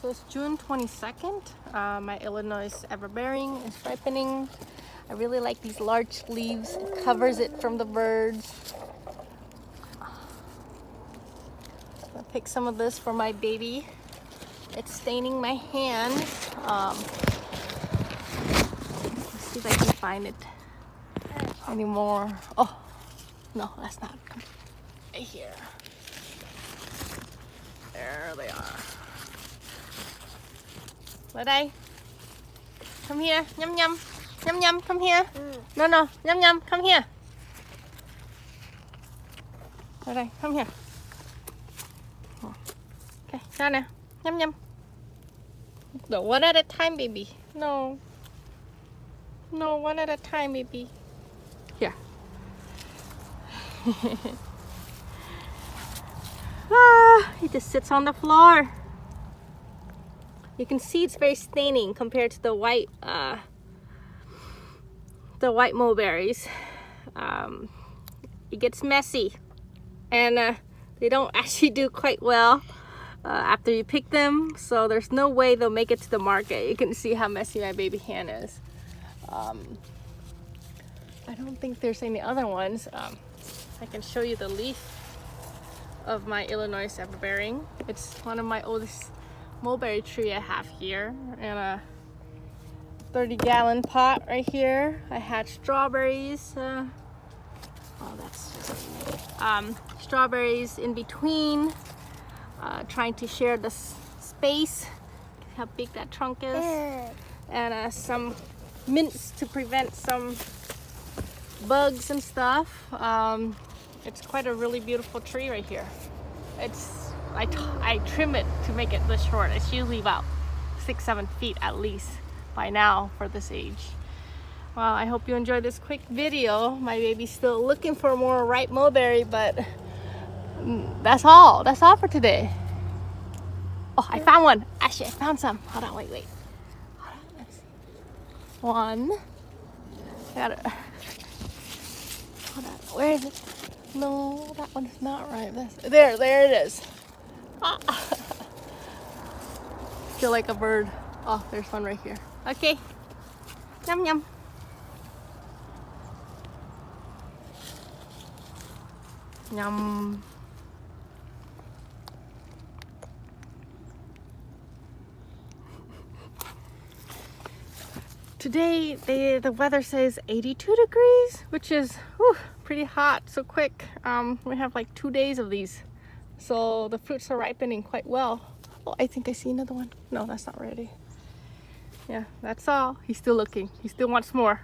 So it's June 22nd. My Illinois Everbearing is ripening. I really like these large leaves. It covers it from the birds. I'll pick some of this for my baby. It's staining my hand. Let's see if I can find it anymore. Oh, no, that's not. Right here. There they are. Letty, come here. Yum yum. Yum yum, come here. No, no. Yum yum, come here. Letty, come here. Okay, down there. Yum yum. No, one at a time, baby. No. No, one at a time, baby. Here. He just sits on the floor. You can see it's very staining compared to the white mulberries. It gets messy, and they don't actually do quite well after you pick them. So there's no way they'll make it to the market. You can see how messy my baby hand is. I don't think there's any other ones. I can show you the leaf of my Illinois Everbearing. It's one of my oldest mulberry tree I have here, and a 30-gallon pot right here. I had strawberries. Oh, that's strawberries in between. Trying to share the space. How big that trunk is, and some mints to prevent some bugs and stuff. It's quite a really beautiful tree right here. I trim it to make it this short. It's usually about 6-7 feet at least by now for this age. Well, I hope you enjoyed this quick video. My baby's still looking for more ripe mulberry, but that's all. That's all for today. Oh, I found one. Actually, I found some. Hold on, wait. Hold on, let's see. One. Got it. Hold on, where is it? No, that one's not right. There it is. Ah. Feel like a bird. Oh, there's one right here. Okay. Yum yum. Yum. Today, the weather says 82 degrees, which is pretty hot so quick. We have like 2 days of these, so the fruits are ripening quite well. Oh, I think I see another one. No, that's not ready. Yeah, that's all. He's still looking. He still wants more.